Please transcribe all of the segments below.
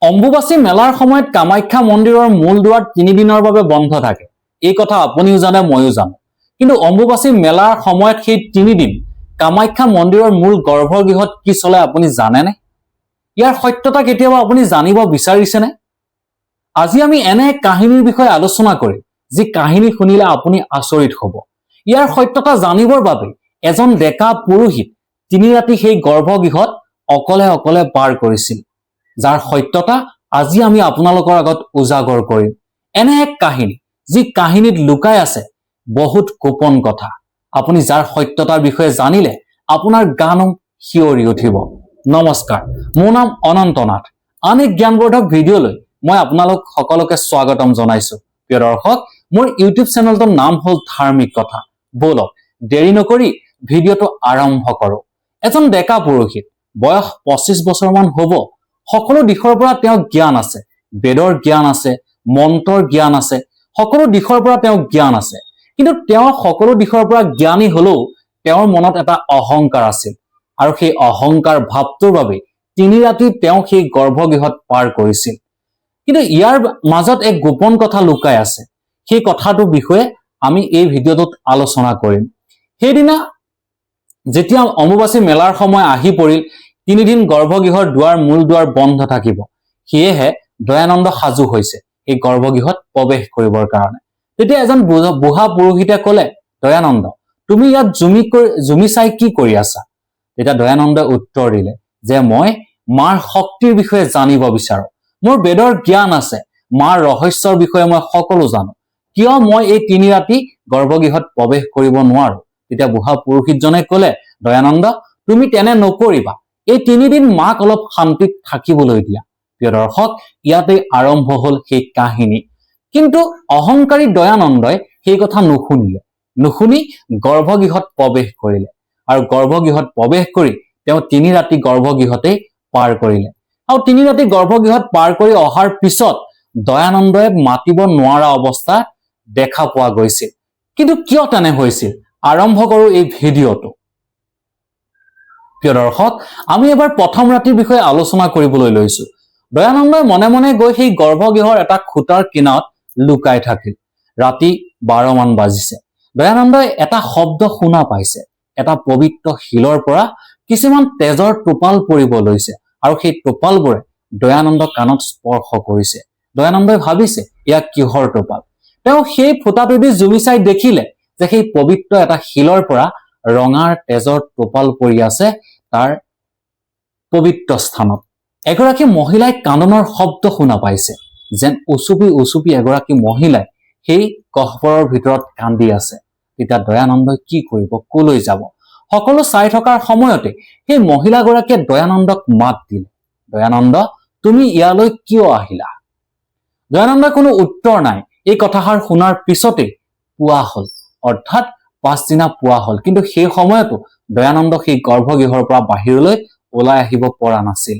অম্বুবাচী মেলাৰ সময়ত কামাখ্যা মন্দিৰৰ মূল দুৱাৰ 3 দিনৰ বাবে বন্ধ থাকে। এই কথা আপুনিও জানে, ময়ো জানো। কিন্তু অম্বুবাচী মেলাৰ সময়ত সেই 3 দিন কামাখ্যা মন্দিৰৰ মূল গৰ্ভগৃহত কি চলে আপুনি জানেনে? ইয়াৰ সত্যতা কেতিয়াবা আপুনি জানিব বিচাৰিছেনে? আজি আমি এনে এক কাহিনীৰ বিষয়ে আলোচনা কৰিম যি কাহিনী শুনিলে আপুনি আচৰিত হ'ব। ইয়াৰ সত্যতা জানিবৰ বাবে এজন ডেকা পুৰোহিত 3 ৰাতি সেই গৰ্ভগৃহত অকলে অকলে পাৰ কৰিছিল, যাৰ সত্যতা আজি আমি আপোনালোকৰ আগত উজাগৰ কৰিম। এনে এক কাহিনী যি কাহিনীত লুকাই আছে বহুত গোপন কথা, আপুনি যাৰ সত্যতাৰ বিষয়ে জানিলে আপোনাৰ গানোম শিয়ৰি উঠিব। নমস্কাৰ, মোৰ নাম অনন্ত নাথ। আন এক জ্ঞানবৰ্ধক ভিডিঅ'লৈ মই আপোনালোক সকলোকে স্বাগতম জনাইছো। প্ৰিয় দৰ্শক, মোৰ ইউটিউব চেনেলটোৰ নাম হ'ল ধাৰ্মিক কথা। বলক দেৰি নকৰি ভিডিঅ'টো আৰম্ভ কৰোঁ। এজন ডেকা পুৰোহিত, বয়স 25 বছৰমান হ'ব। সকলো দিশৰ পৰা তেওঁৰ জ্ঞান আছে, বেদৰ জ্ঞান আছে, মন্ত্ৰৰ জ্ঞান আছে, সকলো দিশৰ পৰা তেওঁৰ জ্ঞান আছে। কিন্তু তেওঁ সকলো দিশৰ পৰা জ্ঞানী হলেও তেওঁৰ মনত এটা অহংকাৰ আছিল, আৰু সেই অহংকাৰ ভাৱটোৰ বাবে 3 ৰাতি তেওঁ সেই গৰ্ভগৃহত পাৰ কৰিছিল। কিন্তু ইয়াৰ মাজত এক গোপন কথা লুকাই আছে। সেই কথাটোৰ বিষয়ে আমি এই ভিডিঅ'টোত আলোচনা কৰিম। সেইদিনা যেতিয়া অম্বুবাচী মেলাৰ সময় আহি পৰিল, 3 দিন গৰ্ভগৃহৰ মূল দুৱাৰ বন্ধ থাকিব। সেয়েহে দয়ানন্দ সাজু হৈছে এই গৰ্ভগৃহত প্ৰৱেশ কৰিবৰ কাৰণে। তেতিয়া এজন বুঢ়া পুৰোহিতে ক'লে, দয়ানন্দ, তুমি ইয়াত জুমি চাই কি কৰি আছা? তেতিয়া দয়ানন্দই উত্তৰ দিলে যে মই মাৰ শক্তিৰ বিষয়ে জানিব বিচাৰো। মোৰ বেদৰ জ্ঞান আছে, মাৰ ৰহস্যৰ বিষয়ে মই সকলো জানো। কিয় মই এই 3 ৰাতি গৰ্ভগৃহত প্ৰৱেশ কৰিব নোৱাৰো? তেতিয়া বুঢ়া পুৰোহিতজনে ক'লে, দয়ানন্দ, তুমি তেনে নকৰিবা। এই 3 দিন মাক অলপ শান্তিত থাকিবলৈ দিয়া। প্ৰিয় দৰ্শক, ইয়াতে আৰম্ভ হ'ল সেই কাহিনী। কিন্তু অহংকাৰী দয়ানন্দই সেই কথা নুশুনি গৰ্ভগৃহত প্ৰৱেশ কৰিলে, আৰু গৰ্ভগৃহত প্ৰৱেশ কৰি তেওঁ 3 ৰাতি গৰ্ভগৃহতেই পাৰ কৰিলে। আৰু 3 ৰাতি গৰ্ভগৃহত পাৰ কৰি অহাৰ পিছত দয়ানন্দই মাতিব নোৱাৰা অৱস্থা দেখা পোৱা গৈছিল। কিন্তু কিয় তেনে হৈছিল? আৰম্ভ কৰো এই ভিডিঅ'টো। প্ৰিয় দৰ্শক, আমি এবাৰ প্ৰথম ৰাতিৰ বিষয়ে আলোচনা কৰিবলৈ লৈছো। দয়ানন্দই মনে মনে গৈ সেই গৰ্ভগৃহৰ এটা খুঁটাৰ কিনাৰত লুকাই থাকিল। ৰাতি 12 মান বাজিছে। দয়ানন্দই এটা শব্দ শুনা পাইছে। এটা পবিত্ৰ শিলৰ পৰা কিছুমান তেজৰ টোপাল পৰিব লৈছে, আৰু সেই টোপালবোৰে দয়ানন্দৰ কাণত স্পৰ্শ কৰিছে। দয়ানন্দই ভাবিছে, এয়া কিহৰ টোপাল? তেওঁ সেই ফুটাটোদি জুমি চাই দেখিলে যে সেই পবিত্ৰ এটা শিলৰ পৰা ৰঙাৰ তেজৰ টোপাল পৰি আছে তাৰ পবিত্ৰ স্থানত। এগৰাকী মহিলাই কান্দনৰ শব্দ শুনা পাইছে, যেন উচুপি এগৰাকী মহিলাই সেই গহ্বৰৰ ভিতৰত কান্দি আছে। তেতিয়া দয়ানন্দই কি কৰিব, কলৈ যাব? সকলো চাই থকাৰ সময়তে সেই মহিলাগৰাকীয়ে দয়ানন্দক মাত দিলে, দয়ানন্দ, তুমি ইয়ালৈ কিয় আহিলা? দয়ানন্দৰ কোনো উত্তৰ নাই। এই কথাষাৰ শুনাৰ পিছতে পুৱা হল, অৰ্থাৎ পাছদিনা পুৱা হল। কিন্তু সেই সময়তো দয়ানন্দ সেই গৰ্ভগৃহৰ পৰা বাহিৰলৈ ওলাই আহিব পৰা নাছিল।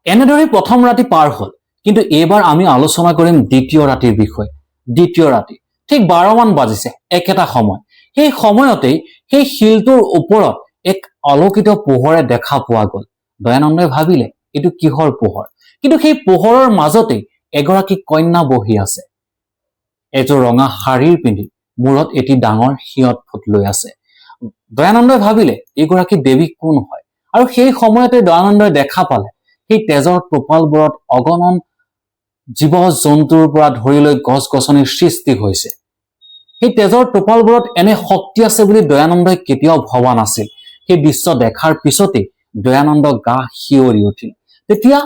এনেদৰে প্ৰথম ৰাতি পাৰ হল। কিন্তু এইবাৰ আমি আলোচনা কৰিম দ্বিতীয় ৰাতিৰ বিষয়ে। দ্বিতীয় ৰাতি ঠিক 12 মান বাজিছে, একেটা সময়। সেই সময়তেই সেই শিলটোৰ ওপৰত এক আলোকিত পোহৰে দেখা পোৱা গল। দয়ানন্দই ভাবিলে, এইটো কিহৰ পোহৰ? কিন্তু সেই পোহৰৰ মাজতেই এগৰাকী কন্যা বহি আছে। এযোৰ ৰঙা শাৰীৰ পিন্ধি মূৰত এটি ডাঙৰ সিয়ত ফুট লৈ আছে। দয়ানন্দই ভাবিলে, এইগৰাকী দেৱী কোন হয়? আৰু সেই সময়তে দয়ানন্দই দেখা পালে সেই তেজৰ টোপালবোৰত অগণন জীৱ জন্তুৰ পৰা ধৰি লৈ গছ গছনিৰ সৃষ্টি হৈছে। সেই তেজৰ টোপালবোৰত এনে শক্তি আছে বুলি দয়ানন্দই কেতিয়াও ভবা নাছিল। সেই দৃশ্য দেখাৰ পিছতে দয়ানন্দ গা শিয়ৰি উঠিল। তেতিয়া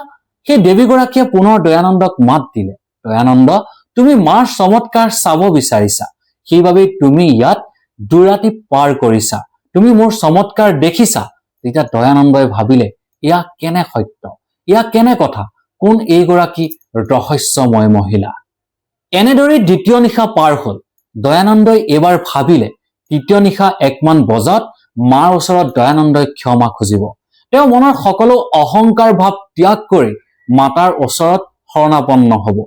সেই দেৱীগৰাকীয়ে পুনৰ দয়ানন্দক মাত দিলে, দয়ানন্দ, তুমি মাৰ চমৎকাৰ চাব বিচাৰিছা, সেইবাবেই তুমি ইয়াত 2 ৰাতি পাৰ কৰিছা। তুমি মোৰ চমৎকাৰ দেখিছা। তেতিয়া দয়ানন্দই ভাবিলে, এয়া কেনে সত্য, এয়া কেনে কথা? কোন এইগৰাকী ৰহস্যময় মহিলা? এনেদৰে দ্বিতীয় নিশা পাৰ হল। দয়ানন্দই এইবাৰ ভাবিলে, তৃতীয় নিশা 1 মান বজাত মাৰ ওচৰত দয়ানন্দই ক্ষমা খুজিব। তেওঁ মনৰ সকলো অহংকাৰ ভাৱ ত্যাগ কৰি মাতাৰ ওচৰত শৰণাপন্ন হব।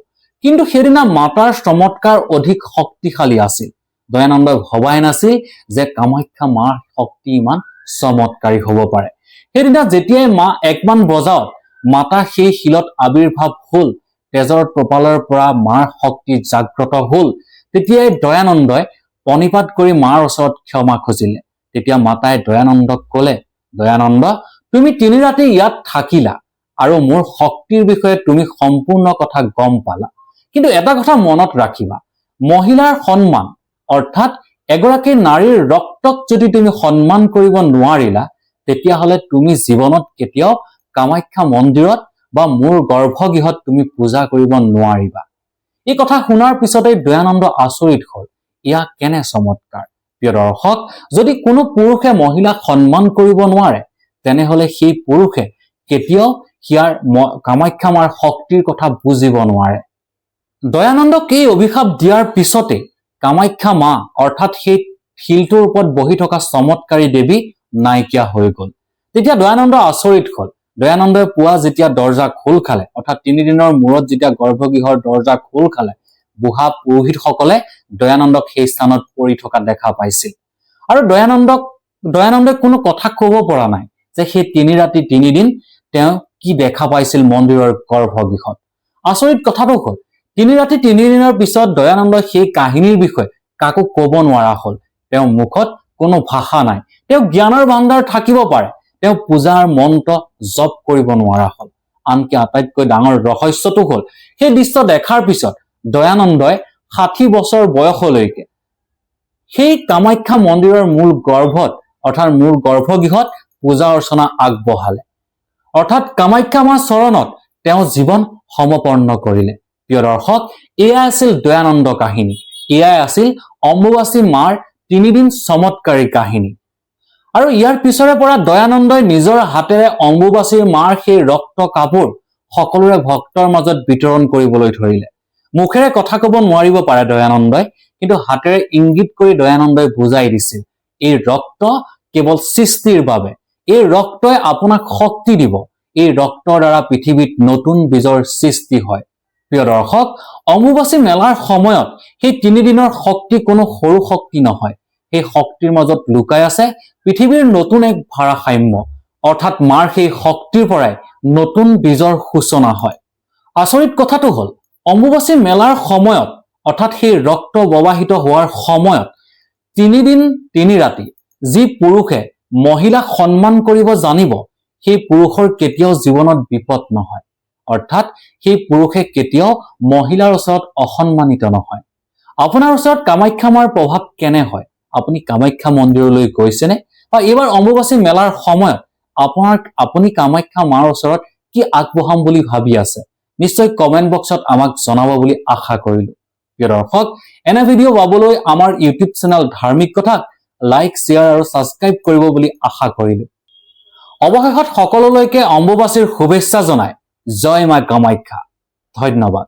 কিন্তু সেইদিনা মাতাৰ চমৎকাৰ অধিক শক্তিশালী আছিল। দয়ানন্দই ভবাই নাছিল যে কামাখ্যা মাৰ শক্তি ইমান চমৎকাৰী হব পাৰে। সেইদিনা যেতিয়াই মা 1 মান বজাত মাতা সেই শিলত আবিৰ্ভাৱ হল, তেজৰ টোপালৰ পৰা মাৰ শক্তি জাগ্ৰত হল। তেতিয়াই দয়ানন্দই প্ৰণিপাত কৰি মাৰ ওচৰত ক্ষমা খুজিলে। তেতিয়া মাতাই দয়ানন্দক কলে, দয়ানন্দ, তুমি 3 ৰাতি ইয়াত থাকিলা আৰু মোৰ শক্তিৰ বিষয়ে তুমি সম্পূৰ্ণ কথা গম পালা। কিন্তু এটা কথা মনত ৰাখিবা, মহিলাৰ সন্মান অৰ্থাৎ এগৰাকী নাৰীৰ ৰক্তক যদি তুমি সন্মান কৰিব নোৱাৰিলা, তেতিয়াহলে তুমি জীৱনত কেতিয়াও কামাখ্যা মন্দিৰত বা মোৰ গৰ্ভগৃহত তুমি পূজা কৰিব নোৱাৰিবা। এই কথা শুনাৰ পিছতেই দয়ানন্দ আচৰিত হল, ইয়া কেনে চমৎকাৰ। প্ৰিয় দৰ্শক, যদি কোনো পুৰুষে মহিলাক সন্মান কৰিব নোৱাৰে, তেনেহলে সেই পুৰুষে কেতিয়াও হিয়াৰ কামাখ্যা মাৰ শক্তিৰ কথা বুজিব নোৱাৰে। দয়ানন্দক এই অভিশাপ দিয়াৰ পিছতে কামাখ্যা মা অৰ্থাৎ সেই শিলটোৰ ওপৰত বহি থকা চমৎকাৰী দেৱী নাইকিয়া হৈ গল। তেতিয়া দয়ানন্দ আচৰিত হল। দয়ানন্দই পুৱা যেতিয়া দৰ্জা খোল খালে, অৰ্থাৎ 3 দিনৰ মূৰত যেতিয়া গৰ্ভগৃহৰ দৰ্জা খোল খালে, বুঢ়া পুৰোহিতসকলে দয়ানন্দক সেই স্থানত পৰি থকা দেখা পাইছিল। আৰু দয়ানন্দই কোনো কথা কব পৰা নাই যে সেই 3 ৰাতি 3 দিন তেওঁ কি দেখা পাইছিল মন্দিৰৰ গৰ্ভগৃহত। আচৰিত কথাটো হল, 3 ৰাতি 3 দিনৰ পিছত দয়ানন্দই সেই কাহিনীৰ বিষয়ে কাকো কব নোৱাৰা হল। তেওঁৰ মুখত কোনো ভাষা নাই। তেওঁ জ্ঞানৰ ভাণ্ডাৰ থাকিব পাৰে, তেওঁ পূজাৰ মন্ত্ৰ জপ কৰিব নোৱাৰা হল। আনকি আটাইতকৈ ডাঙৰ ৰহস্যটো হল, সেই দৃশ্য দেখাৰ পিছত দয়ানন্দই 60 বছৰ বয়সলৈকে সেই কামাখ্যা মন্দিৰৰ মূল গৰ্ভত অৰ্থাৎ মূল গৰ্ভগৃহত পূজা অৰ্চনা আগবঢ়ালে, অৰ্থাৎ কামাখ্যা মাৰ চৰণত তেওঁ জীৱন সমৰ্পণ কৰিলে। প্ৰিয় দৰ্শক, এয়াই আছিল দয়ানন্দ কাহিনী, এয়াই আছিল অম্বুবাচী মাৰ 3 দিন চমৎকাৰী কাহিনী। আৰু ইয়াৰ পিছৰে পৰা দয়ানন্দই নিজৰ হাতেৰে অম্বুবাচীৰ মাৰ সেই ৰক্ত কাপোৰ সকলোৰে ভক্তৰ মাজত বিতৰণ কৰিবলৈ ধৰিলে। মুখেৰে কথা কব নোৱাৰিব পাৰে দয়ানন্দই, কিন্তু হাতেৰে ইংগিত কৰি দয়ানন্দই বুজাই দিছিল, এই ৰক্ত কেৱল সৃষ্টিৰ বাবে, এই ৰক্তই আপোনাক শক্তি দিব, এই ৰক্তৰ দ্বাৰা পৃথিৱীত নতুন বীজৰ সৃষ্টি হয়। প্ৰিয় দৰ্শক, অম্বুবাচী মেলাৰ সময়ত সেই 3 দিনৰ শক্তি কোনো সৰু শক্তি নহয়। সেই শক্তিৰ মাজত লুকাই আছে পৃথিৱীৰ নতুন এক ভাৰসাম্য, অৰ্থাৎ মাৰ সেই শক্তিৰ পৰাই নতুন বীজৰ সূচনা হয়। আচৰিত কথাটো হল, অম্বুবাচী মেলাৰ সময়ত অৰ্থাৎ সেই ৰক্ত প্ৰবাহিত হোৱাৰ সময়ত 3 দিন 3 ৰাতি যি পুৰুষে মহিলাক সন্মান কৰিব জানিব, সেই পুৰুষৰ কেতিয়াও জীৱনত বিপদ নহয়, অৰ্থাৎ সেই পুৰুষে কেতিয়াও মহিলাৰ ওচৰত অসন্মানিত নহয়। আপোনাৰ ওচৰত কামাখ্যা মাৰ প্ৰভাৱ কেনে হয়? আপুনি কামাখ্যা মন্দিৰলৈ গৈছেনে? বা এইবাৰ অম্বুবাচী মেলাৰ সময়ত আপুনি কামাখ্যা মাৰ ওচৰত কি আগবঢ়াম বুলি ভাবি আছে? নিশ্চয় কমেন্ট বক্সত আমাক জনাব বুলি আশা কৰিলো। প্ৰিয় দৰ্শক, এনে ভিডিঅ' পাবলৈ আমাৰ ইউটিউব চেনেল ধাৰ্মিক কথাক লাইক, শ্বেয়াৰ আৰু ছাবস্ক্ৰাইব কৰিব বুলি আশা কৰিলো। অৱশেষত সকলোলৈকে অম্বুবাচীৰ শুভেচ্ছা জনাই জয় মা কামাখ্যা। ধন্যবাদ।